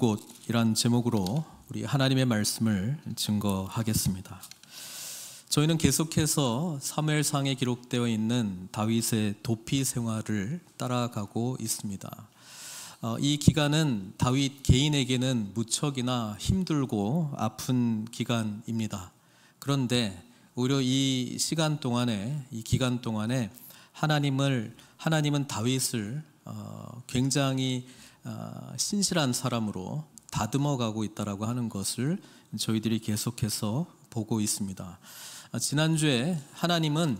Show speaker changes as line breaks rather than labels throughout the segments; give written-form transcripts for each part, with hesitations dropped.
곳이란 제목으로 우리 하나님의 말씀을 증거하겠습니다. 저희는 계속해서 사무엘상에 기록되어 있는 다윗의 도피 생활을 따라가고 있습니다. 이 기간은 다윗 개인에게는 무척이나 힘들고 아픈 기간입니다. 그런데 오히려 이 기간 동안에 하나님은 다윗을 굉장히 신실한 사람으로 다듬어가고 있다라고 하는 것을 저희들이 계속해서 보고 있습니다. 지난주에 하나님은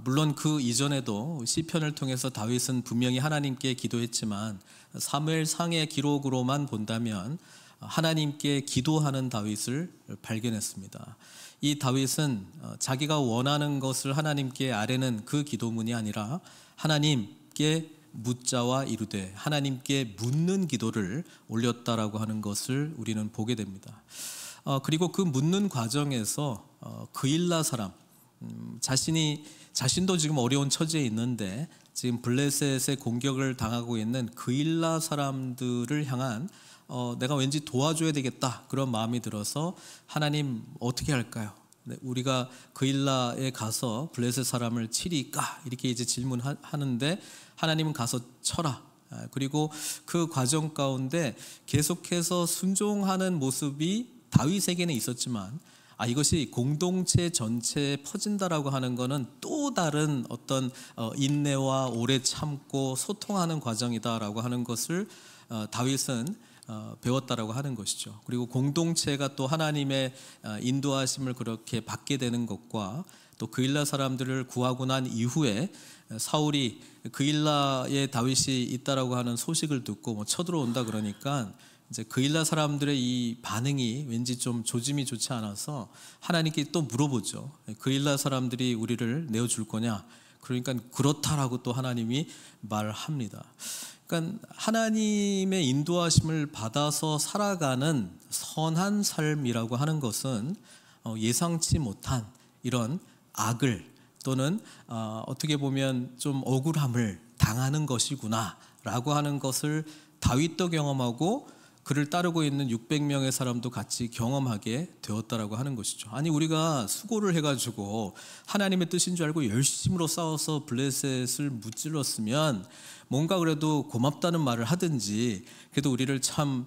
물론 그 이전에도 시편을 통해서 다윗은 분명히 하나님께 기도했지만 사무엘상의 기록으로만 본다면 하나님께 기도하는 다윗을 발견했습니다. 이 다윗은 자기가 원하는 것을 하나님께 아뢰는 그 기도문이 아니라 하나님께 묻자와 이르되 하나님께 묻는 기도를 올렸다라고 하는 것을 우리는 보게 됩니다. 그리고 그 묻는 과정에서 그일라 사람, 자신도 지금 어려운 처지에 있는데 지금 블레셋의 공격을 당하고 있는 그일라 사람들을 향한 내가 왠지 도와줘야 되겠다 그런 마음이 들어서 하나님 어떻게 할까요? 우리가 그일라에 가서 블레셋 사람을 치리까? 이렇게 이제 질문하는데 하나님은 가서 쳐라. 그리고 그 과정 가운데 계속해서 순종하는 모습이 다윗에게는 있었지만 이것이 공동체 전체에 퍼진다라고 하는 것은 또 다른 어떤 인내와 오래 참고 소통하는 과정이다라고 하는 것을 다윗은 배웠다라고 하는 것이죠. 그리고 공동체가 또 하나님의 인도하심을 그렇게 받게 되는 것과 또 그일라 사람들을 구하고 난 이후에 사울이 그일라에 다윗이 있다라고 하는 소식을 듣고 쳐들어온다 그러니까 이제 그일라 사람들의 이 반응이 왠지 좀 조짐이 좋지 않아서 하나님께 또 물어보죠. 그일라 사람들이 우리를 내어줄 거냐? 그러니까 그렇다라고 또 하나님이 말합니다. 그러니까 하나님의 인도하심을 받아서 살아가는 선한 삶이라고 하는 것은 예상치 못한 이런 악을 또는 어떻게 보면 좀 억울함을 당하는 것이구나라고 하는 것을 다윗도 경험하고 그를 따르고 있는 600명의 사람도 같이 경험하게 되었다라고 하는 것이죠. 아니 우리가 수고를 해가지고 하나님의 뜻인 줄 알고 열심으로 싸워서 블레셋을 무찔렀으면 뭔가 그래도 고맙다는 말을 하든지 그래도 우리를 참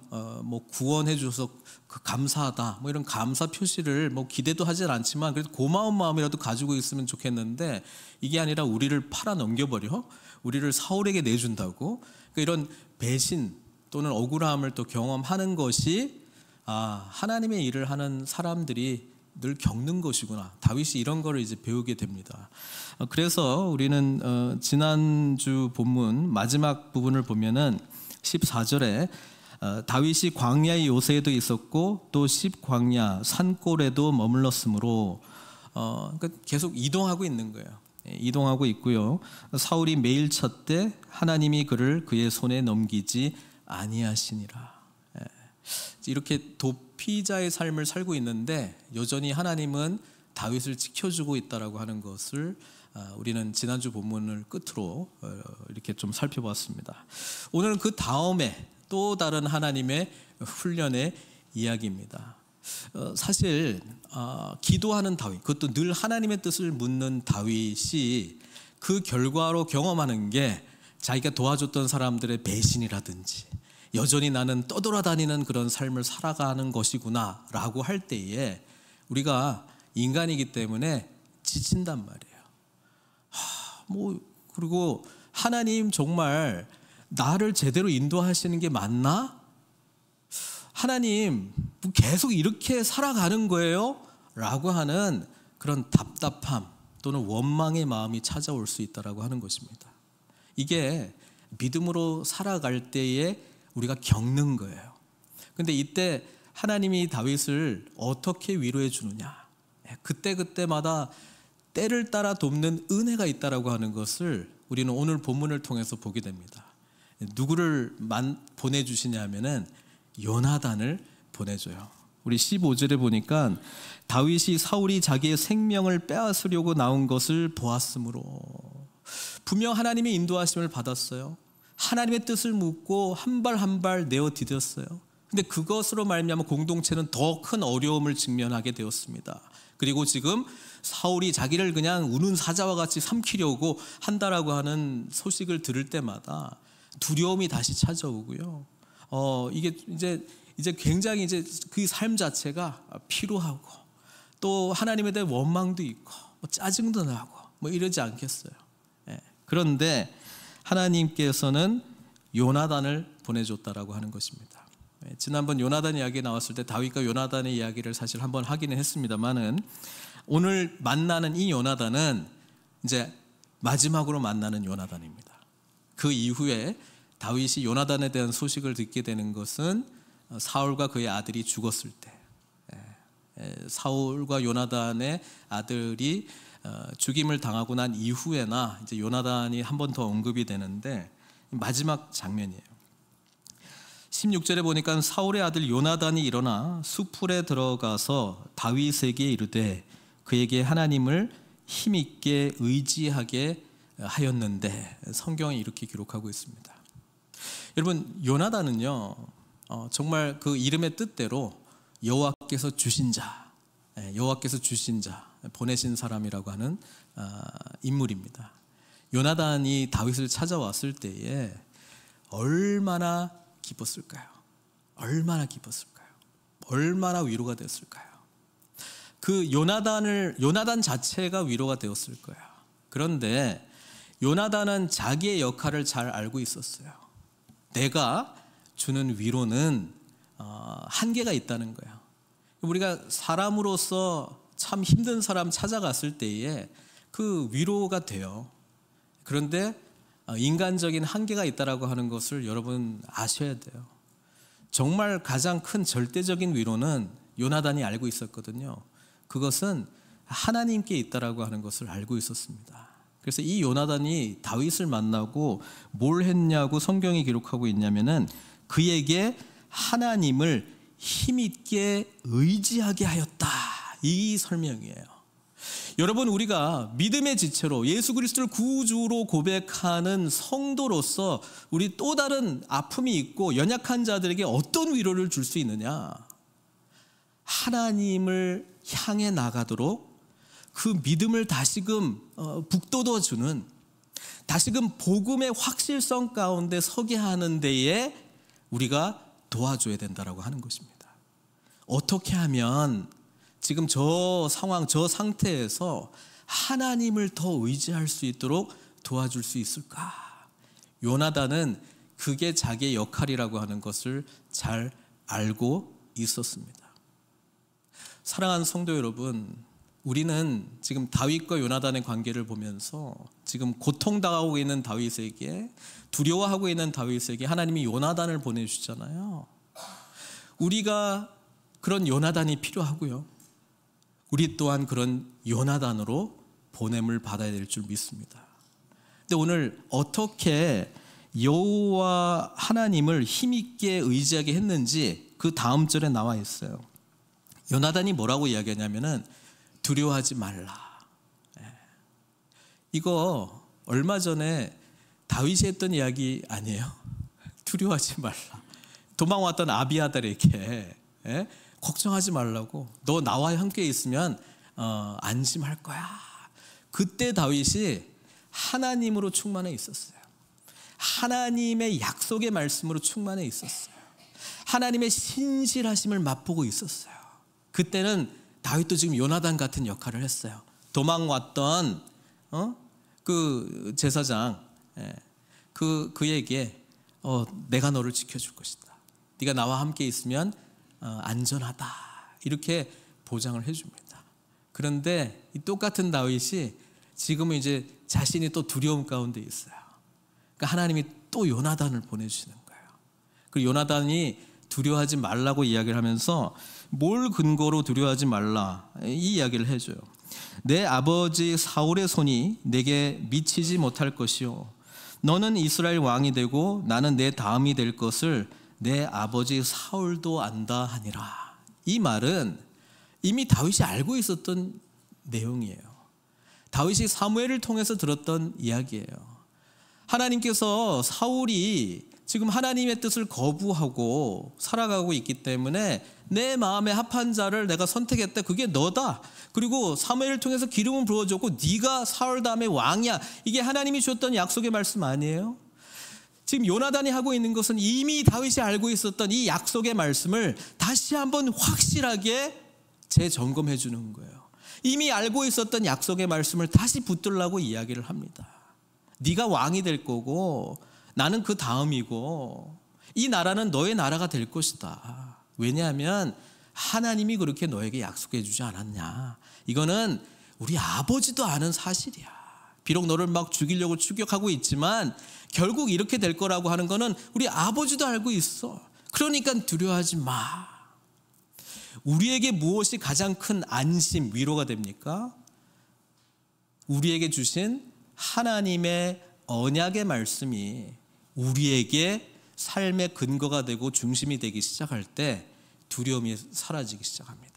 구원해 줘서 감사하다 이런 감사 표시를 기대도 하진 않지만 그래도 고마운 마음이라도 가지고 있으면 좋겠는데 이게 아니라 우리를 팔아 넘겨버려 우리를 사울에게 내준다고 이런 배신 또는 억울함을 또 경험하는 것이 하나님의 일을 하는 사람들이 늘 겪는 것이구나. 다윗이 이런 거를 이제 배우게 됩니다. 그래서 우리는 지난주 본문 마지막 부분을 보면은 14절에 다윗이 광야의 요새에도 있었고 또 십광야 산골에도 머물렀으므로 그러니까 계속 이동하고 있는 거예요. 이동하고 있고요. 사울이 매일 쳤되 하나님이 그를 그의 손에 넘기지 아니하시니라. 이렇게 도피자의 삶을 살고 있는데 여전히 하나님은 다윗을 지켜주고 있다라고 하는 것을 우리는 지난주 본문을 끝으로 이렇게 좀 살펴봤습니다. 오늘은 그 다음에 또 다른 하나님의 훈련의 이야기입니다. 사실 기도하는 다윗, 그것도 늘 하나님의 뜻을 묻는 다윗이 그 결과로 경험하는 게 자기가 도와줬던 사람들의 배신이라든지 여전히 나는 떠돌아다니는 그런 삶을 살아가는 것이구나 라고 할 때에 우리가 인간이기 때문에 지친단 말이에요. 그리고 하나님 정말 나를 제대로 인도하시는 게 맞나? 하나님 계속 이렇게 살아가는 거예요? 라고 하는 그런 답답함 또는 원망의 마음이 찾아올 수 있다라고 하는 것입니다. 이게 믿음으로 살아갈 때에 우리가 겪는 거예요. 근데 이때 하나님이 다윗을 어떻게 위로해 주느냐? 그때마다 때를 따라 돕는 은혜가 있다라고 하는 것을 우리는 오늘 본문을 통해서 보게 됩니다. 누구를 보내주시냐 하면은 요나단을 보내줘요. 우리 15절에 보니까 다윗이 사울이 자기의 생명을 빼앗으려고 나온 것을 보았으므로 분명 하나님의 인도하심을 받았어요. 하나님의 뜻을 묻고 한 발 한 발 내어 디뎠어요. 근데 그것으로 말미암아 공동체는 더 큰 어려움을 직면하게 되었습니다. 그리고 지금 사울이 자기를 그냥 우는 사자와 같이 삼키려고 한다라고 하는 소식을 들을 때마다 두려움이 다시 찾아오고요. 이게 이제 굉장히 이제 그 삶 자체가 피로하고 또 하나님에 대한 원망도 있고 뭐 짜증도 나고 뭐 이러지 않겠어요. 그런데 하나님께서는 요나단을 보내줬다라고 하는 것입니다. 지난번 요나단 이야기 나왔을 때 다윗과 요나단의 이야기를 사실 한번 하기는 했습니다만은 오늘 만나는 이 요나단은 이제 마지막으로 만나는 요나단입니다. 그 이후에 다윗이 요나단에 대한 소식을 듣게 되는 것은 사울과 그의 아들이 죽었을 때, 사울과 요나단의 아들이 죽임을 당하고 난 이후에나 이제 요나단이 한 번 더 언급이 되는데 마지막 장면이에요. 16절에 보니까 사울의 아들 요나단이 일어나 수풀에 들어가서 다윗에게 이르되 그에게 하나님을 힘있게 의지하게 하였는데, 성경이 이렇게 기록하고 있습니다. 여러분, 요나단은요 정말 그 이름의 뜻대로 여호와께서 주신 자, 여호와께서 주신 자, 보내신 사람이라고 하는 인물입니다. 요나단이 다윗을 찾아왔을 때에 얼마나 기뻤을까요? 얼마나 기뻤을까요? 얼마나 위로가 됐을까요? 그 요나단 자체가 위로가 되었을 거예요. 그런데 요나단은 자기의 역할을 잘 알고 있었어요. 내가 주는 위로는 한계가 있다는 거예요. 우리가 사람으로서 참 힘든 사람 찾아갔을 때에 그 위로가 돼요. 그런데 인간적인 한계가 있다라고 하는 것을 여러분 아셔야 돼요. 정말 가장 큰 절대적인 위로는 요나단이 알고 있었거든요. 그것은 하나님께 있다라고 하는 것을 알고 있었습니다. 그래서 이 요나단이 다윗을 만나고 뭘 했냐고 성경이 기록하고 있냐면은 그에게 하나님을 힘있게 의지하게 하였다, 이 설명이에요. 여러분, 우리가 믿음의 지체로 예수 그리스도를 구주로 고백하는 성도로서 우리 또 다른 아픔이 있고 연약한 자들에게 어떤 위로를 줄 수 있느냐? 하나님을 향해 나가도록 그 믿음을 다시금 북돋워주는, 다시금 복음의 확실성 가운데 서게 하는 데에 우리가 도와줘야 된다라고 하는 것입니다. 어떻게 하면 지금 저 상황, 저 상태에서 하나님을 더 의지할 수 있도록 도와줄 수 있을까? 요나단은 그게 자기의 역할이라고 하는 것을 잘 알고 있었습니다. 사랑하는 성도 여러분, 우리는 지금 다윗과 요나단의 관계를 보면서 지금 고통당하고 있는 다윗에게, 두려워하고 있는 다윗에게 하나님이 요나단을 보내주잖아요. 우리가 그런 요나단이 필요하고요, 우리 또한 그런 요나단으로 보냄을 받아야 될 줄 믿습니다. 근데 오늘 어떻게 여호와 하나님을 힘있게 의지하게 했는지 그 다음 절에 나와 있어요. 요나단이 뭐라고 이야기하냐면은 두려워하지 말라. 이거 얼마 전에 다윗이 했던 이야기 아니에요? 두려워하지 말라. 도망왔던 아비아달에게 걱정하지 말라고, 너 나와 함께 있으면 안심할 거야. 그때 다윗이 하나님으로 충만해 있었어요. 하나님의 약속의 말씀으로 충만해 있었어요. 하나님의 신실하심을 맛보고 있었어요. 그때는 다윗도 지금 요나단 같은 역할을 했어요. 도망왔던 그 제사장, 그에게 내가 너를 지켜줄 것이다, 네가 나와 함께 있으면 안전하다, 이렇게 보장을 해줍니다. 그런데 이 똑같은 다윗이 지금은 이제 자신이 또 두려움 가운데 있어요. 그러니까 하나님이 또 요나단을 보내주시는 거예요. 그리고 요나단이 두려워하지 말라고 이야기를 하면서 뭘 근거로 두려워하지 말라, 이 이야기를 해줘요. 내 아버지 사울의 손이 내게 미치지 못할 것이요, 너는 이스라엘 왕이 되고 나는 내 다음이 될 것을 내 아버지 사울도 안다 하니라. 이 말은 이미 다윗이 알고 있었던 내용이에요. 다윗이 사무엘을 통해서 들었던 이야기예요. 하나님께서 사울이 지금 하나님의 뜻을 거부하고 살아가고 있기 때문에 내 마음에 합한 자를 내가 선택했다. 그게 너다. 그리고 사무엘을 통해서 기름은 부어줬고 네가 사울 다음에 왕이야. 이게 하나님이 주었던 약속의 말씀 아니에요? 지금 요나단이 하고 있는 것은 이미 다윗이 알고 있었던 이 약속의 말씀을 다시 한번 확실하게 재점검해 주는 거예요. 이미 알고 있었던 약속의 말씀을 다시 붙들라고 이야기를 합니다. 네가 왕이 될 거고 나는 그 다음이고 이 나라는 너의 나라가 될 것이다. 왜냐하면 하나님이 그렇게 너에게 약속해 주지 않았냐. 이거는 우리 아버지도 아는 사실이야. 비록 너를 막 죽이려고 추격하고 있지만 결국 이렇게 될 거라고 하는 거는 우리 아버지도 알고 있어. 그러니까 두려워하지 마. 우리에게 무엇이 가장 큰 안심, 위로가 됩니까? 우리에게 주신 하나님의 언약의 말씀이 우리에게 삶의 근거가 되고 중심이 되기 시작할 때 두려움이 사라지기 시작합니다.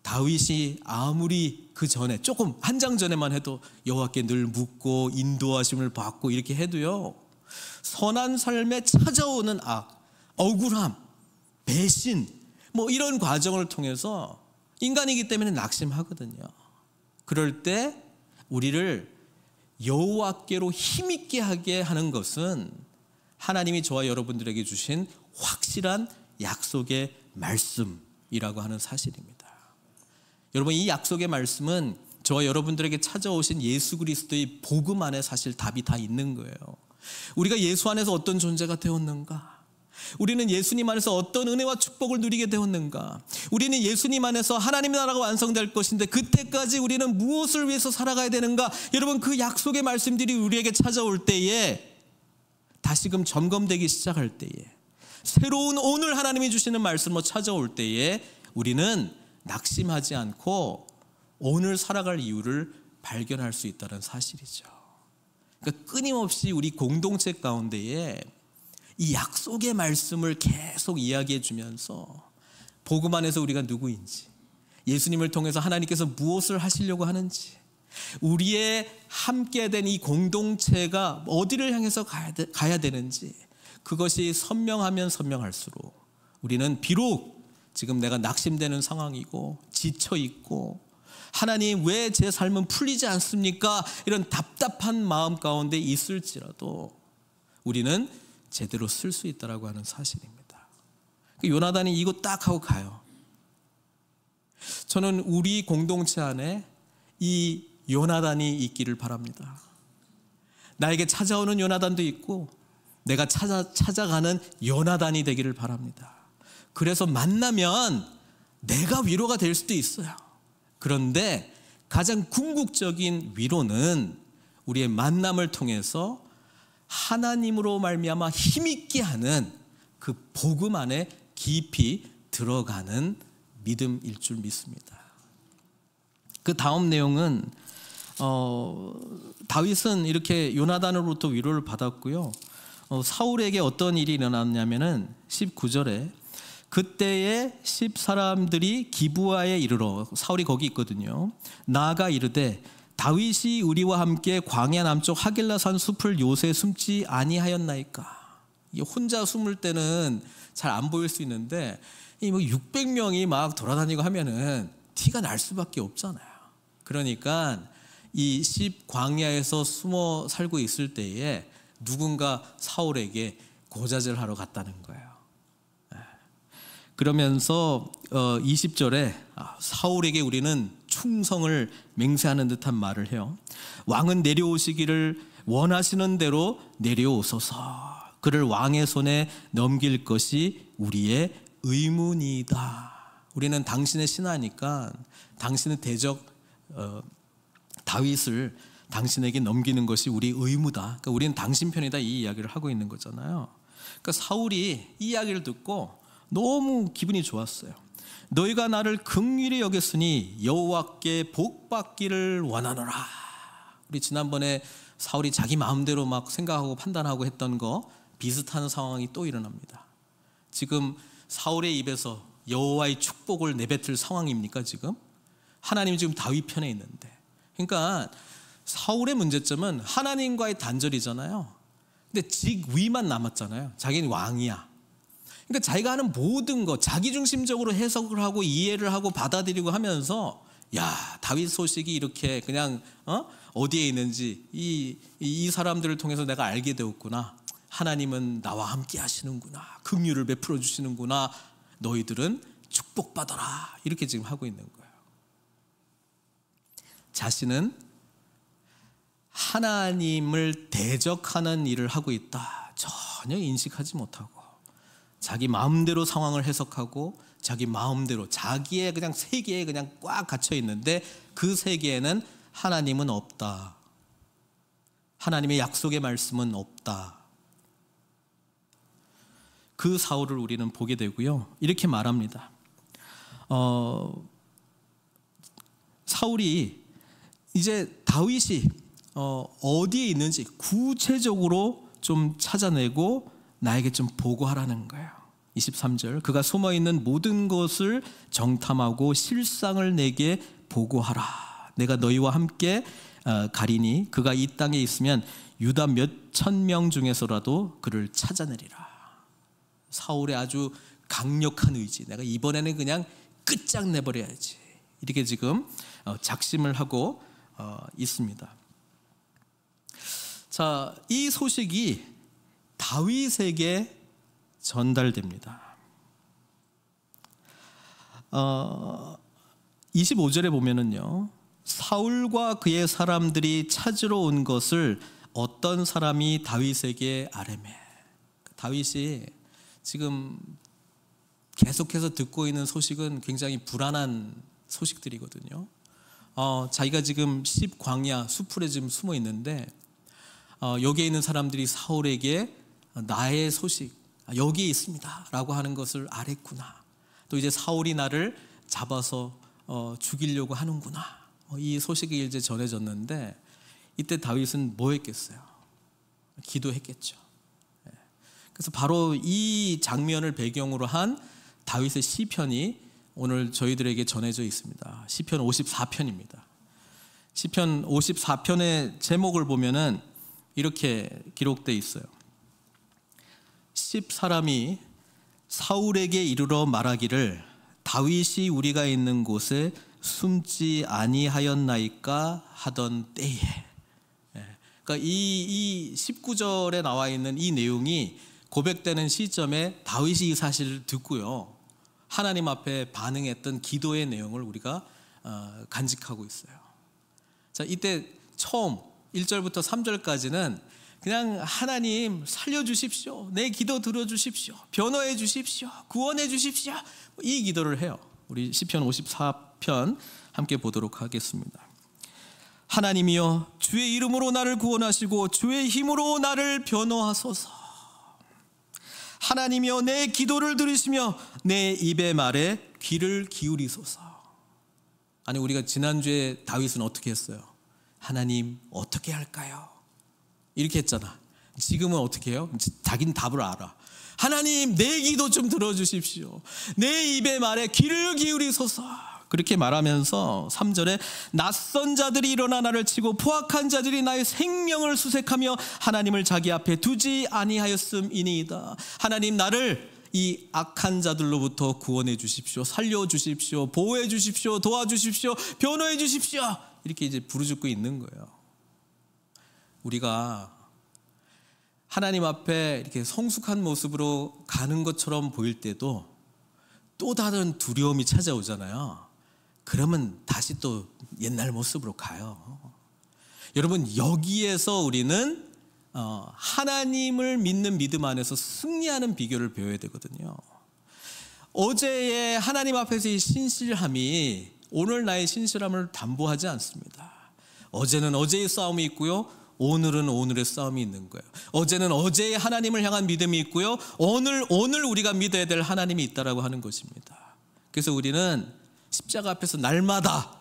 다윗이 아무리 그 전에 조금 한 장 전에만 해도 여호와께 늘 묻고 인도하심을 받고 이렇게 해도요, 선한 삶에 찾아오는 악, 억울함, 배신 뭐 이런 과정을 통해서 인간이기 때문에 낙심하거든요. 그럴 때 우리를 여호와께로 힘있게 하게 하는 것은 하나님이 저와 여러분들에게 주신 확실한 약속의 말씀이라고 하는 사실입니다. 여러분, 이 약속의 말씀은 저와 여러분들에게 찾아오신 예수 그리스도의 복음 안에 사실 답이 다 있는 거예요. 우리가 예수 안에서 어떤 존재가 되었는가? 우리는 예수님 안에서 어떤 은혜와 축복을 누리게 되었는가? 우리는 예수님 안에서 하나님의 나라가 완성될 것인데 그때까지 우리는 무엇을 위해서 살아가야 되는가? 여러분, 그 약속의 말씀들이 우리에게 찾아올 때에 다시금 점검되기 시작할 때에 새로운 오늘 하나님이 주시는 말씀으로 찾아올 때에 우리는 낙심하지 않고 오늘 살아갈 이유를 발견할 수 있다는 사실이죠. 그러니까 끊임없이 우리 공동체 가운데에 이 약속의 말씀을 계속 이야기해 주면서 복음 안에서 우리가 누구인지, 예수님을 통해서 하나님께서 무엇을 하시려고 하는지, 우리의 함께 된 이 공동체가 어디를 향해서 가야 되는지, 그것이 선명하면 선명할수록 우리는 비록 지금 내가 낙심되는 상황이고 지쳐있고 하나님 왜 제 삶은 풀리지 않습니까? 이런 답답한 마음 가운데 있을지라도 우리는 제대로 쓸 수 있다라고 하는 사실입니다. 요나단이 이거 딱 하고 가요. 저는 우리 공동체 안에 이 요나단이 있기를 바랍니다. 나에게 찾아오는 요나단도 있고 내가 찾아가는 요나단이 되기를 바랍니다. 그래서 만나면 내가 위로가 될 수도 있어요. 그런데 가장 궁극적인 위로는 우리의 만남을 통해서 하나님으로 말미암아 힘있게 하는 그 복음 안에 깊이 들어가는 믿음일 줄 믿습니다. 그 다음 내용은 다윗은 이렇게 요나단으로부터 위로를 받았고요. 사울에게 어떤 일이 일어났냐면은 19절에 그때에 10사람들이 기브아에 이르러, 사울이 거기 있거든요, 나아가 이르되 다윗이 우리와 함께 광야 남쪽 하길라산 숲을 요새 숨지 아니하였나이까. 이게 혼자 숨을 때는 잘 안 보일 수 있는데 이 뭐 600명이 막 돌아다니고 하면은 티가 날 수밖에 없잖아요. 그러니까 이 10광야에서 숨어 살고 있을 때에 누군가 사울에게 고자질하러 갔다는 거예요. 그러면서 20절에 사울에게 우리는 충성을 맹세하는 듯한 말을 해요. 왕은 내려오시기를 원하시는 대로 내려오소서. 그를 왕의 손에 넘길 것이 우리의 의문이다. 우리는 당신의 신하니까 당신의 대적 다윗을 당신에게 넘기는 것이 우리 의무다. 그러니까 우리는 당신 편이다, 이 이야기를 하고 있는 거잖아요. 그러니까 사울이 이 이야기를 듣고 너무 기분이 좋았어요. 너희가 나를 긍휼히 여겼으니 여호와께 복 받기를 원하노라. 우리 지난번에 사울이 자기 마음대로 막 생각하고 판단하고 했던 거 비슷한 상황이 또 일어납니다. 지금 사울의 입에서 여호와의 축복을 내뱉을 상황입니까? 지금 하나님이 지금 다윗 편에 있는데, 그러니까 사울의 문제점은 하나님과의 단절이잖아요. 근데 직위만 남았잖아요. 자기는 왕이야. 그러니까 자기가 하는 모든 것 자기중심적으로 해석을 하고 이해를 하고 받아들이고 하면서 야, 다윗 소식이 이렇게 그냥 어디에 있는지 이 사람들을 통해서 내가 알게 되었구나. 하나님은 나와 함께 하시는구나. 긍휼을 베풀어 주시는구나. 너희들은 축복받아라. 이렇게 지금 하고 있는 거예요. 자신은 하나님을 대적하는 일을 하고 있다. 전혀 인식하지 못하고 자기 마음대로 상황을 해석하고 자기 마음대로 자기의 그냥 세계에 그냥 꽉 갇혀 있는데 그 세계에는 하나님은 없다. 하나님의 약속의 말씀은 없다. 그 사울을 우리는 보게 되고요. 이렇게 말합니다. 사울이 이제 다윗이 어디에 있는지 구체적으로 좀 찾아내고 나에게 좀 보고하라는 거예요. 23절 그가 숨어있는 모든 것을 정탐하고 실상을 내게 보고하라. 내가 너희와 함께 가리니 그가 이 땅에 있으면 유다 몇천 명 중에서라도 그를 찾아내리라. 사울의 아주 강력한 의지, 내가 이번에는 그냥 끝장내버려야지, 이렇게 지금 작심을 하고 있습니다. 자, 이 소식이 다윗에게 전달됩니다. 25절에 보면은요, 사울과 그의 사람들이 찾으러 온 것을 어떤 사람이 다윗에게 아뢰매. 다윗이 지금 계속해서 듣고 있는 소식은 굉장히 불안한 소식들이거든요. 자기가 지금 십 광야 수풀에 지금 숨어 있는데 여기에 있는 사람들이 사울에게 나의 소식 여기에 있습니다 라고 하는 것을 알았구나. 또 이제 사울이 나를 잡아서 죽이려고 하는구나. 이 소식이 이제 전해졌는데 이때 다윗은 뭐 했겠어요? 기도했겠죠. 그래서 바로 이 장면을 배경으로 한 다윗의 시편이 오늘 저희들에게 전해져 있습니다. 시편 54편입니다. 시편 54편의 제목을 보면은 이렇게 기록되어 있어요. 10사람이 사울에게 이르러 말하기를 다윗이 우리가 있는 곳에 숨지 아니하였나이까 하던 때에. 그러니까 이 19절에 나와 있는 이 내용이 고백되는 시점에 다윗이 이 사실을 듣고요, 하나님 앞에 반응했던 기도의 내용을 우리가 간직하고 있어요. 자, 이때 처음 1절부터 3절까지는 그냥 하나님 살려주십시오, 내 기도 들어주십시오, 변호해 주십시오, 구원해 주십시오, 이 기도를 해요. 우리 시편 54편 함께 보도록 하겠습니다. 하나님이여, 주의 이름으로 나를 구원하시고 주의 힘으로 나를 변호하소서. 하나님이여, 내 기도를 들으시며 내 입의 말에 귀를 기울이소서. 아니, 우리가 지난주에 다윗은 어떻게 했어요? 하나님 어떻게 할까요? 이렇게 했잖아. 지금은 어떻게 해요? 자기는 답을 알아. 하나님, 내 기도 좀 들어주십시오, 내 입의 말에 귀를 기울이소서. 그렇게 말하면서 3절에 낯선 자들이 일어나 나를 치고 포악한 자들이 나의 생명을 수색하며 하나님을 자기 앞에 두지 아니하였음이니이다. 하나님, 나를 이 악한 자들로부터 구원해 주십시오, 살려 주십시오, 보호해 주십시오, 도와주십시오, 변호해 주십시오. 이렇게 이제 부르짖고 있는 거예요. 우리가 하나님 앞에 이렇게 성숙한 모습으로 가는 것처럼 보일 때도 또 다른 두려움이 찾아오잖아요. 그러면 다시 또 옛날 모습으로 가요. 여러분, 여기에서 우리는 하나님을 믿는 믿음 안에서 승리하는 비결을 배워야 되거든요. 어제의 하나님 앞에서의 신실함이 오늘 나의 신실함을 담보하지 않습니다. 어제는 어제의 싸움이 있고요, 오늘은 오늘의 싸움이 있는 거예요. 어제는 어제의 하나님을 향한 믿음이 있고요, 오늘 우리가 믿어야 될 하나님이 있다라고 하는 것입니다. 그래서 우리는 십자가 앞에서 날마다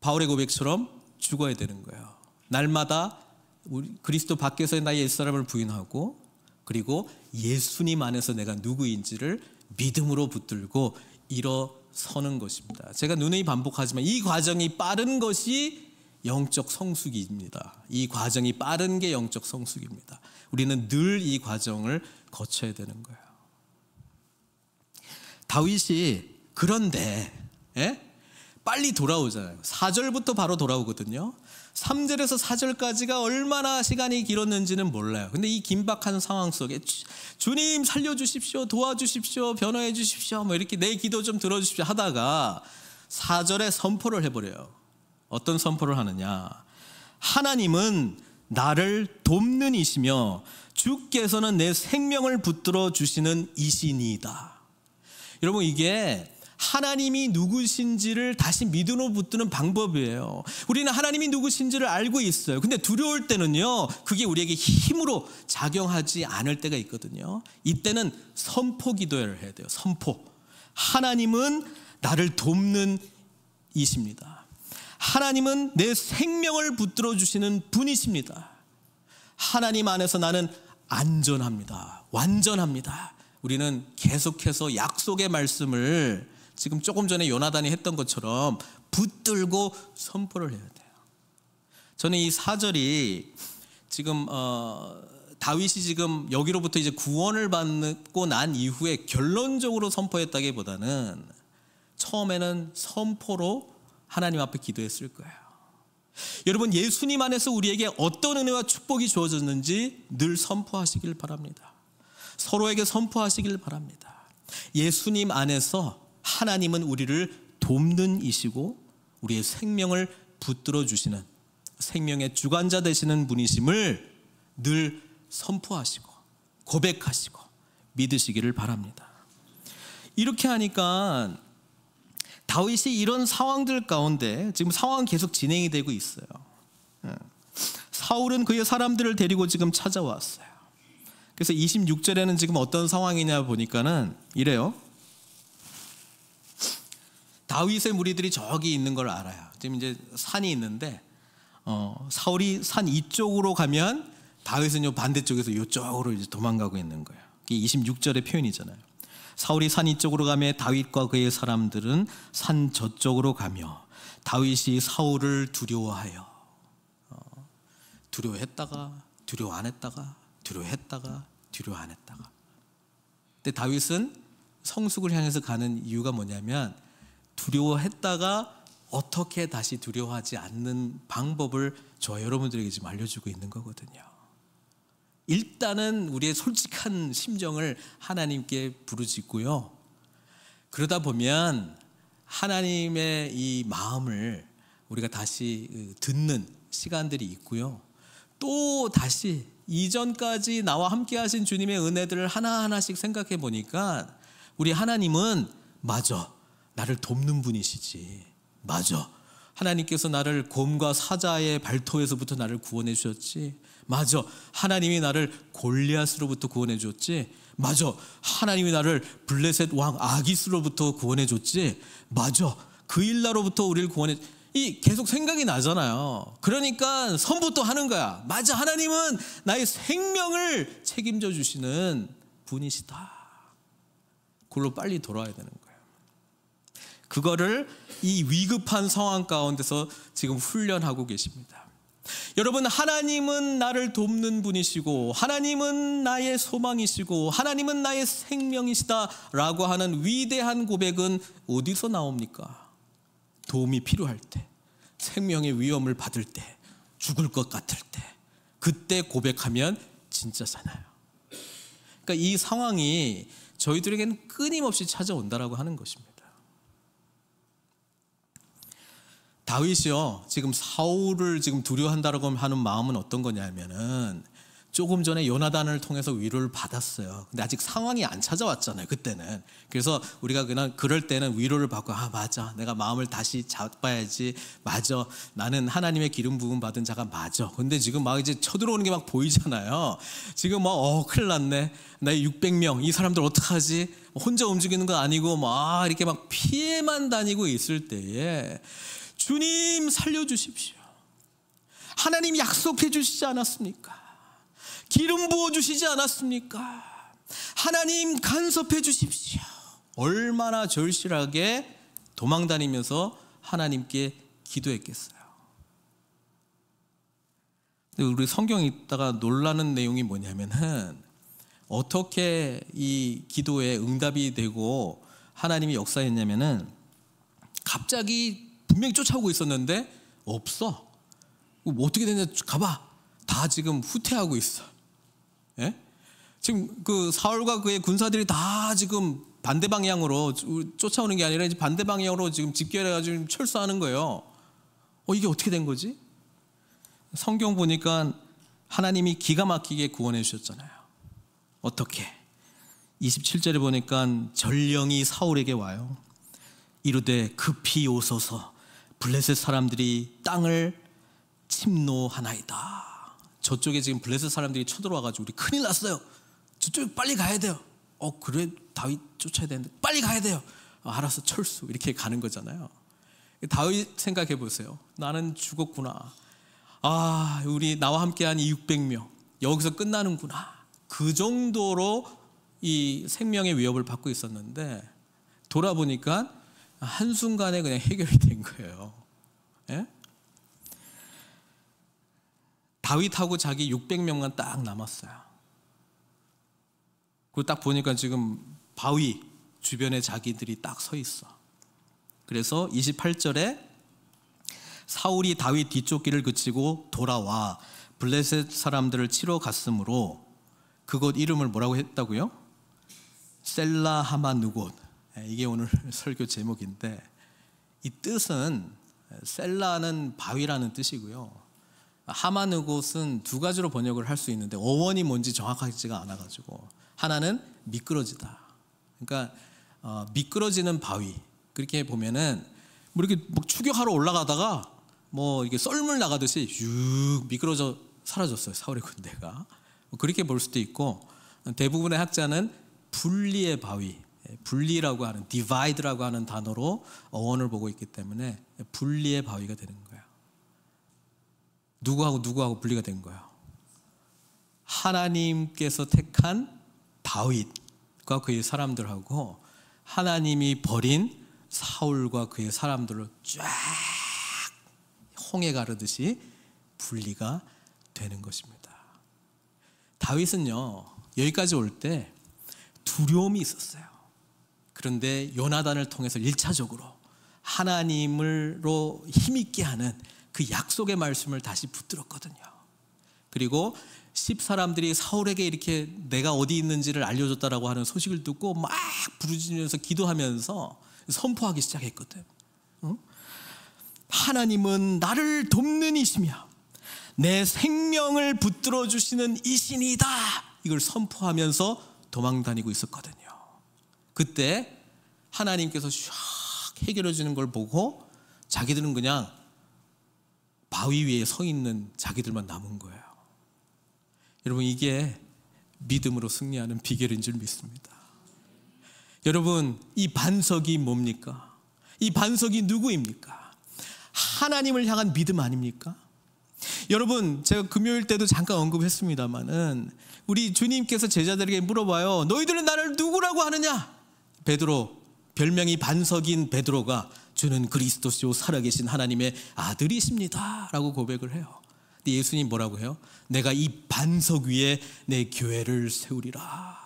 바울의 고백처럼 죽어야 되는 거예요. 날마다 우리 그리스도 밖에서의 나의 옛사람을 부인하고, 그리고 예수님 안에서 내가 누구인지를 믿음으로 붙들고 일어서는 것입니다. 제가 누누이 반복하지만 이 과정이 빠른 것이 영적 성숙입니다. 이 과정이 빠른 게 영적 성숙입니다. 우리는 늘 이 과정을 거쳐야 되는 거예요. 다윗이 그런데 빨리 돌아오잖아요. 4절부터 바로 돌아오거든요. 3절에서 4절까지가 얼마나 시간이 길었는지는 몰라요. 근데 이 긴박한 상황 속에 주님 살려주십시오, 도와주십시오, 변호해 주십시오, 뭐 이렇게 내 기도 좀 들어주십시오 하다가 4절에 선포를 해버려요. 어떤 선포를 하느냐? 하나님은 나를 돕는 이시며 주께서는 내 생명을 붙들어 주시는 이시니이다. 여러분, 이게 하나님이 누구신지를 다시 믿음으로 붙드는 방법이에요. 우리는 하나님이 누구신지를 알고 있어요. 근데 두려울 때는요, 그게 우리에게 힘으로 작용하지 않을 때가 있거든요. 이때는 선포 기도를 해야 돼요. 선포. 하나님은 나를 돕는 이십니다. 하나님은 내 생명을 붙들어 주시는 분이십니다. 하나님 안에서 나는 안전합니다. 완전합니다. 우리는 계속해서 약속의 말씀을 지금 조금 전에 요나단이 했던 것처럼 붙들고 선포를 해야 돼요. 저는 이 4절이 지금 다윗이 지금 여기로부터 이제 구원을 받고 난 이후에 결론적으로 선포했다기보다는 처음에는 선포로 하나님 앞에 기도했을 거예요. 여러분, 예수님 안에서 우리에게 어떤 은혜와 축복이 주어졌는지 늘 선포하시길 바랍니다. 서로에게 선포하시길 바랍니다. 예수님 안에서 하나님은 우리를 돕는 이시고 우리의 생명을 붙들어 주시는, 생명의 주관자 되시는 분이심을 늘 선포하시고 고백하시고 믿으시기를 바랍니다. 이렇게 하니까 다윗이 이런 상황들 가운데 지금 상황은 계속 진행이 되고 있어요. 사울은 그의 사람들을 데리고 지금 찾아왔어요. 그래서 26절에는 지금 어떤 상황이냐 보니까는 이래요. 다윗의 무리들이 저기 있는 걸 알아요. 지금 이제 산이 있는데 사울이 산 이쪽으로 가면 다윗은 요 반대쪽에서 이쪽으로 이제 도망가고 있는 거예요. 이게 26절의 표현이잖아요. 사울이 산 이쪽으로 가며 다윗과 그의 사람들은 산 저쪽으로 가며 다윗이 사울을 두려워하여 두려워했다가 두려워 안 했다가 두려워했다가 두려워 안 했다가. 근데 다윗은 성숙을 향해서 가는 이유가 뭐냐면 두려워했다가 어떻게 다시 두려워하지 않는 방법을 저와 여러분들에게 지금 알려주고 있는 거거든요. 일단은 우리의 솔직한 심정을 하나님께 부르짖고요. 그러다 보면 하나님의 이 마음을 우리가 다시 듣는 시간들이 있고요. 또 다시 이전까지 나와 함께 하신 주님의 은혜들을 하나하나씩 생각해 보니까 우리 하나님은 맞아, 나를 돕는 분이시지. 맞아, 하나님께서 나를 곰과 사자의 발톱에서부터 나를 구원해 주셨지. 맞아, 하나님이 나를 골리앗으로부터 구원해 줬지. 맞아, 하나님이 나를 블레셋 왕 아기스로부터 구원해 줬지. 맞아, 그 일나로부터 우리를 구원해. 이 계속 생각이 나잖아요. 그러니까 선포도 하는 거야. 맞아, 하나님은 나의 생명을 책임져 주시는 분이시다. 그걸로 빨리 돌아와야 되는 거예요. 그거를 이 위급한 상황 가운데서 지금 훈련하고 계십니다. 여러분, 하나님은 나를 돕는 분이시고 하나님은 나의 소망이시고 하나님은 나의 생명이시다라고 하는 위대한 고백은 어디서 나옵니까? 도움이 필요할 때, 생명의 위험을 받을 때, 죽을 것 같을 때, 그때 고백하면 진짜잖아요. 그러니까 이 상황이 저희들에게는 끊임없이 찾아온다라고 하는 것입니다. 다윗이요, 지금 사울을 지금 두려워한다라고 하는 마음은 어떤 거냐면은 조금 전에 요나단을 통해서 위로를 받았어요. 근데 아직 상황이 안 찾아왔잖아요, 그때는. 그래서 우리가 그냥 그럴 때는 위로를 받고, 아, 맞아, 내가 마음을 다시 잡아야지. 맞아, 나는 하나님의 기름 부음 받은 자가 맞아. 근데 지금 막 이제 쳐들어오는 게 막 보이잖아요. 지금 막 큰일 났네, 나의 600명 이 사람들 어떡하지? 혼자 움직이는 거 아니고 막 이렇게 막 피해만 다니고 있을 때에 주님 살려주십시오. 하나님 약속해 주시지 않았습니까? 기름 부어주시지 않았습니까? 하나님 간섭해 주십시오. 얼마나 절실하게 도망다니면서 하나님께 기도했겠어요. 근데 우리 성경 읽다가 놀라는 내용이 뭐냐면은 어떻게 이 기도에 응답이 되고 하나님이 역사했냐면은 갑자기 분명히 쫓아오고 있었는데 없어. 뭐 어떻게 됐냐 가봐. 다 지금 후퇴하고 있어. 예? 지금 그 사울과 그의 군사들이 다 지금 반대 방향으로 쫓아오는 게 아니라 이제 반대 방향으로 지금 집결해가지고 철수하는 거예요. 이게 어떻게 된 거지? 성경 보니까 하나님이 기가 막히게 구원해 주셨잖아요. 어떻게? 27절에 보니까 전령이 사울에게 와요. 이르되 급히 오소서 블레셋 사람들이 땅을 침노하나이다. 저쪽에 지금 블레셋 사람들이 쳐들어와가지고 우리 큰일 났어요. 저쪽에 빨리 가야 돼요. 그래 다윗 쫓아야 되는데 빨리 가야 돼요. 알았어 철수 이렇게 가는 거잖아요. 다윗 생각해 보세요. 나는 죽었구나. 우리 나와 함께한 이 600명 여기서 끝나는구나. 그 정도로 이 생명의 위협을 받고 있었는데 돌아보니까 한순간에 그냥 해결이 된 거예요. 예? 다윗하고 자기 600명만 딱 남았어요. 그리고 딱 보니까 지금 바위 주변에 자기들이 딱 서 있어. 그래서 28절에 사울이 다윗 뒤쫓기를 그치고 돌아와 블레셋 사람들을 치러 갔으므로 그곳 이름을 뭐라고 했다고요? 셀라하마누곳. 이게 오늘 설교 제목인데 이 뜻은 셀라는 바위라는 뜻이고요. 하마누곳은 두 가지로 번역을 할 수 있는데 어원이 뭔지 정확하지가 않아가지고 하나는 미끄러지다. 그러니까 미끄러지는 바위. 그렇게 보면은 뭐 이렇게 막 추격하러 올라가다가 뭐 이게 썰물 나가듯이 쭉 미끄러져 사라졌어요. 사울의 군대가. 그렇게 볼 수도 있고 대부분의 학자는 분리의 바위, 분리라고 하는 divide라고 하는 단어로 어원을 보고 있기 때문에 분리의 바위가 되는 거예요. 누구하고 분리가 된 거예요? 하나님께서 택한 다윗과 그의 사람들하고 하나님이 버린 사울과 그의 사람들로 쫙 홍해 가르듯이 분리가 되는 것입니다. 다윗은요 여기까지 올 때 두려움이 있었어요. 그런데 요나단을 통해서 1차적으로 하나님으로 힘있게 하는 그 약속의 말씀을 다시 붙들었거든요. 그리고 10사람들이 사울에게 이렇게 내가 어디 있는지를 알려줬다라고 하는 소식을 듣고 막 부르짖으면서 기도하면서 선포하기 시작했거든. 하나님은 나를 돕는 이시며 내 생명을 붙들어 주시는 이신이다. 이걸 선포하면서 도망 다니고 있었거든요. 그때 하나님께서 샥 해결해 주는 걸 보고 자기들은 그냥 바위 위에 서 있는 자기들만 남은 거예요. 여러분 이게 믿음으로 승리하는 비결인 줄 믿습니다. 여러분 이 반석이 뭡니까? 이 반석이 누구입니까? 하나님을 향한 믿음 아닙니까? 여러분 제가 금요일 때도 잠깐 언급했습니다마는 우리 주님께서 제자들에게 물어봐요. 너희들은 나를 누구라고 하느냐? 베드로, 별명이 반석인 베드로가 주는 그리스도시요 살아계신 하나님의 아들이십니다 라고 고백을 해요. 근데 예수님 뭐라고 해요? 내가 이 반석 위에 내 교회를 세우리라.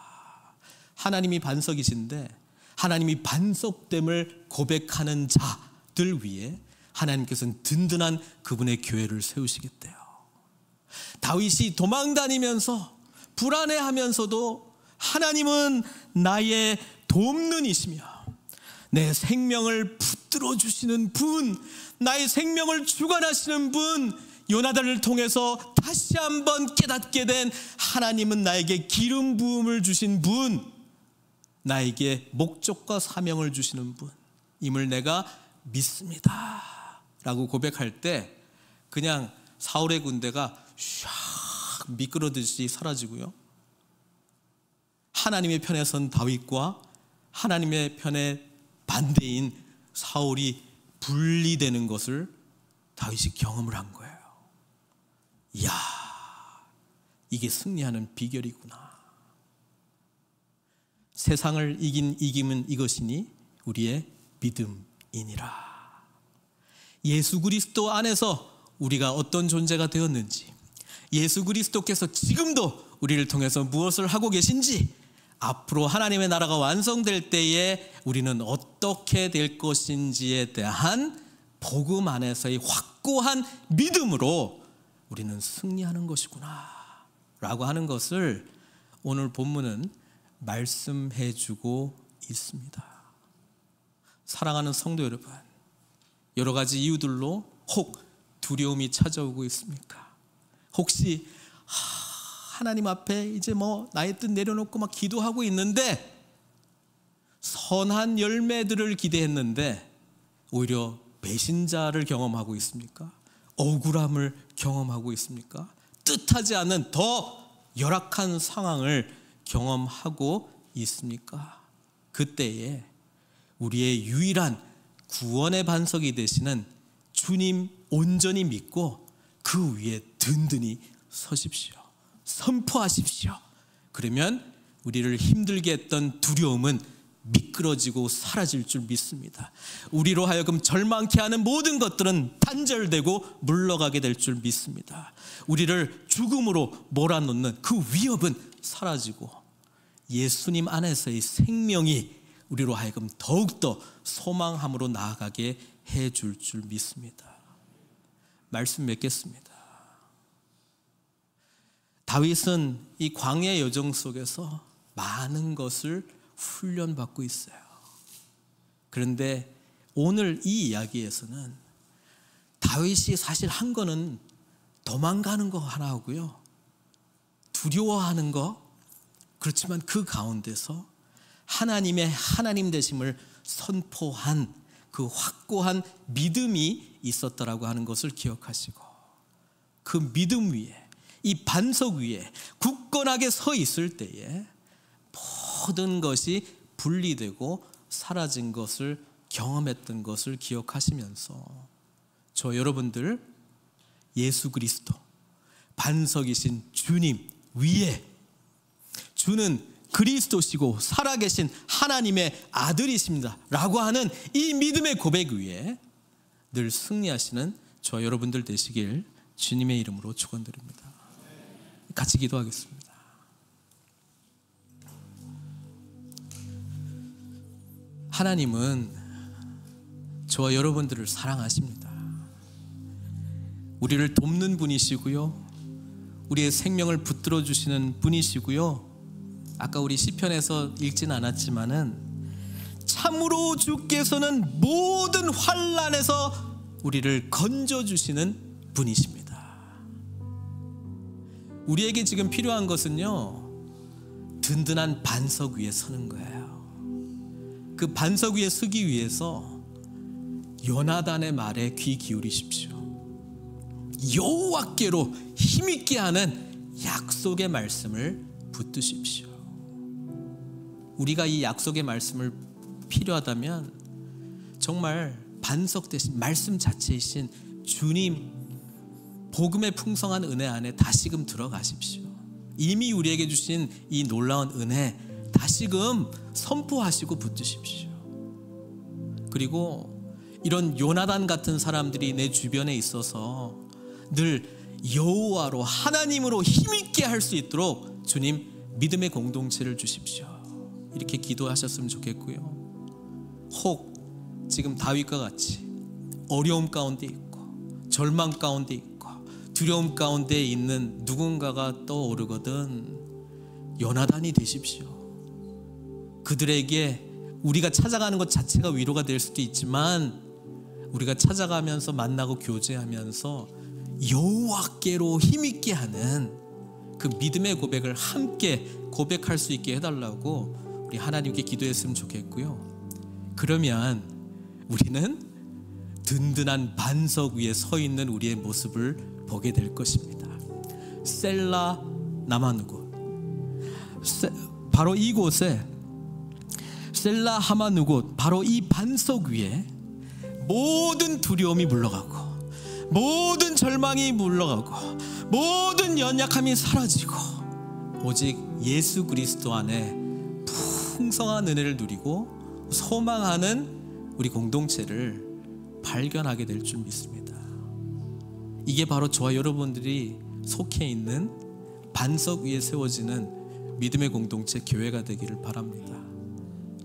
하나님이 반석이신데 하나님이 반석됨을 고백하는 자들 위에 하나님께서는 든든한 그분의 교회를 세우시겠대요. 다윗이 도망다니면서 불안해하면서도 하나님은 나의 돕는 이시며 내 생명을 붙들어 주시는 분, 나의 생명을 주관하시는 분, 요나단을 통해서 다시 한번 깨닫게 된 하나님은 나에게 기름 부음을 주신 분, 나에게 목적과 사명을 주시는 분임을 내가 믿습니다 라고 고백할 때 그냥 사울의 군대가 샥 미끄러듯이 사라지고요, 하나님의 편에 선 다윗과 하나님의 편에 반대인 사울이 분리되는 것을 다윗이 경험을 한 거예요. 이야, 이게 승리하는 비결이구나. 세상을 이긴 이김은 이것이니 우리의 믿음이니라. 예수 그리스도 안에서 우리가 어떤 존재가 되었는지, 예수 그리스도께서 지금도 우리를 통해서 무엇을 하고 계신지, 앞으로 하나님의 나라가 완성될 때에 우리는 어떻게 될 것인지에 대한 복음 안에서의 확고한 믿음으로 우리는 승리하는 것이구나 라고 하는 것을 오늘 본문은 말씀해 주고 있습니다. 사랑하는 성도 여러분, 여러 가지 이유들로 혹 두려움이 찾아오고 있습니까? 혹시 하나님 앞에 이제 나의 뜻 내려놓고 막 기도하고 있는데 선한 열매들을 기대했는데 오히려 배신자를 경험하고 있습니까? 억울함을 경험하고 있습니까? 뜻하지 않은 더 열악한 상황을 경험하고 있습니까? 그때에 우리의 유일한 구원의 반석이 되시는 주님 온전히 믿고 그 위에 든든히 서십시오. 선포하십시오. 그러면 우리를 힘들게 했던 두려움은 미끄러지고 사라질 줄 믿습니다. 우리로 하여금 절망케 하는 모든 것들은 단절되고 물러가게 될 줄 믿습니다. 우리를 죽음으로 몰아넣는 그 위협은 사라지고 예수님 안에서의 생명이 우리로 하여금 더욱더 소망함으로 나아가게 해줄 줄 믿습니다. 말씀 맺겠습니다. 다윗은 이 광야 여정 속에서 많은 것을 훈련받고 있어요. 그런데 오늘 이 이야기에서는 다윗이 사실 한 거는 도망가는 거 하나 하고요, 두려워하는 거, 그렇지만 그 가운데서 하나님의 하나님 되심을 선포한 그 확고한 믿음이 있었다라고 하는 것을 기억하시고, 그 믿음 위에, 이 반석 위에 굳건하게 서 있을 때에 모든 것이 분리되고 사라진 것을 경험했던 것을 기억하시면서 저 여러분들 예수 그리스도 반석이신 주님 위에, 주는 그리스도시고 살아계신 하나님의 아들이십니다 라고 하는 이 믿음의 고백 위에 늘 승리하시는 저 여러분들 되시길 주님의 이름으로 축원드립니다. 같이 기도하겠습니다. 하나님은 저와 여러분들을 사랑하십니다. 우리를 돕는 분이시고요, 우리의 생명을 붙들어 주시는 분이시고요, 아까 우리 시편에서 읽진 않았지만은 참으로 주께서는 모든 환난에서 우리를 건져주시는 분이십니다. 우리에게 지금 필요한 것은요, 든든한 반석 위에 서는 거예요. 그 반석 위에 서기 위해서 요나단의 말에 귀 기울이십시오. 여호와께로 힘있게 하는 약속의 말씀을 붙드십시오. 우리가 이 약속의 말씀을 필요하다면 정말 반석 대신 말씀 자체이신 주님 복음의 풍성한 은혜 안에 다시금 들어가십시오. 이미 우리에게 주신 이 놀라운 은혜 다시금 선포하시고 붙드십시오. 그리고 이런 요나단 같은 사람들이 내 주변에 있어서 늘 여호와로 하나님으로 힘있게 할 수 있도록 주님 믿음의 공동체를 주십시오. 이렇게 기도하셨으면 좋겠고요. 혹 지금 다윗과 같이 어려움 가운데 있고 절망 가운데 있고 두려움 가운데 있는 누군가가 떠오르거든 요나단이 되십시오. 그들에게 우리가 찾아가는 것 자체가 위로가 될 수도 있지만 우리가 찾아가면서 만나고 교제하면서 여호와께로 힘있게 하는 그 믿음의 고백을 함께 고백할 수 있게 해달라고 우리 하나님께 기도했으면 좋겠고요. 그러면 우리는 든든한 반석 위에 서 있는 우리의 모습을 보게 될 것입니다. 셀라 나마누곳, 바로 이곳에 셀라 하마누곳, 바로 이 반석 위에 모든 두려움이 물러가고 모든 절망이 물러가고 모든 연약함이 사라지고 오직 예수 그리스도 안에 풍성한 은혜를 누리고 소망하는 우리 공동체를 발견하게 될 줄 믿습니다. 이게 바로 저와 여러분들이 속해 있는 반석 위에 세워지는 믿음의 공동체 교회가 되기를 바랍니다.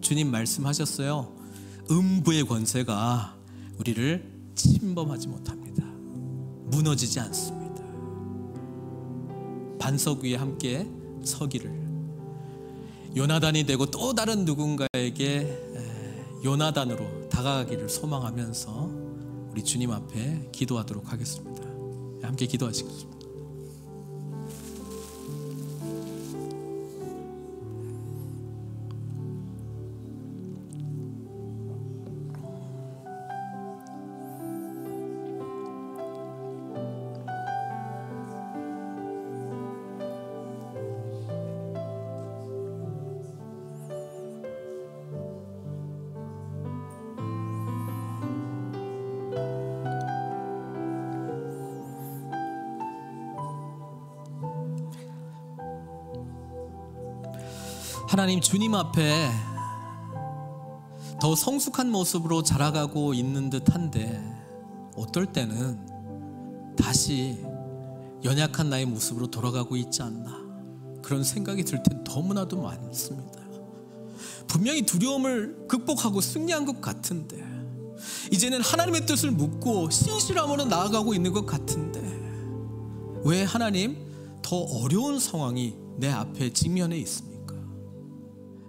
주님 말씀하셨어요. 음부의 권세가 우리를 침범하지 못합니다. 무너지지 않습니다. 반석 위에 함께 서기를, 요나단이 되고 또 다른 누군가에게 요나단으로 다가가기를 소망하면서 우리 주님 앞에 기도하도록 하겠습니다. 함께 기도하시겠습니다. 하나님, 주님 앞에 더 성숙한 모습으로 자라가고 있는 듯한데 어떨 때는 다시 연약한 나의 모습으로 돌아가고 있지 않나, 그런 생각이 들 땐 너무나도 많습니다. 분명히 두려움을 극복하고 승리한 것 같은데, 이제는 하나님의 뜻을 묻고 신실함으로 나아가고 있는 것 같은데, 왜 하나님 더 어려운 상황이 내 앞에 직면해 있습니까?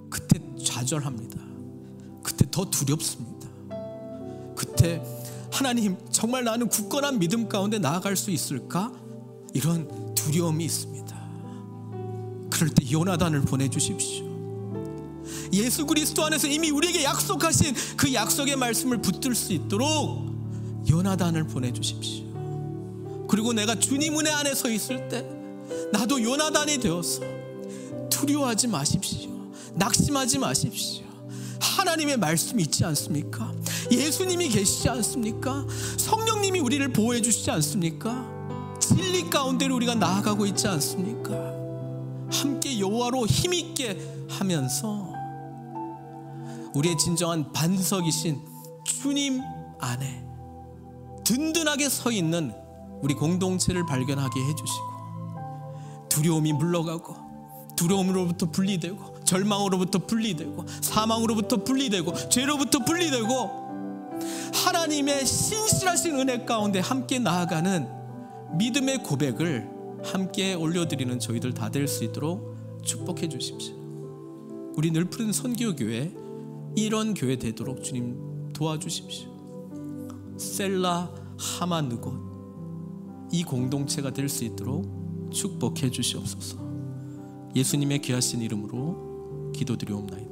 그때 좌절합니다. 그때 더 두렵습니다. 그때 하나님, 정말 나는 굳건한 믿음 가운데 나아갈 수 있을까? 이런 두려움이 있습니다. 그럴 때 요나단을 보내주십시오. 예수 그리스도 안에서 이미 우리에게 약속하신 그 약속의 말씀을 붙들 수 있도록 요나단을 보내주십시오. 그리고 내가 주님 은혜 안에 서 있을 때 나도 요나단이 되어서 두려워하지 마십시오. 낙심하지 마십시오. 하나님의 말씀이 있지 않습니까? 예수님이 계시지 않습니까? 성령님이 우리를 보호해 주시지 않습니까? 진리 가운데로 우리가 나아가고 있지 않습니까? 함께 여호와로 힘있게 하면서 우리의 진정한 반석이신 주님 안에 든든하게 서 있는 우리 공동체를 발견하게 해주시고, 두려움이 물러가고, 두려움으로부터 분리되고, 절망으로부터 분리되고, 사망으로부터 분리되고, 죄로부터 분리되고, 하나님의 신실하신 은혜 가운데 함께 나아가는 믿음의 고백을 함께 올려드리는 저희들 다 될 수 있도록 축복해 주십시오. 우리 늘푸른 선교교회, 이런 교회 되도록 주님 도와주십시오. 셀라 하마느곳, 이 공동체가 될 수 있도록 축복해 주시옵소서. 예수님의 귀하신 이름으로 기도드리옵나이다.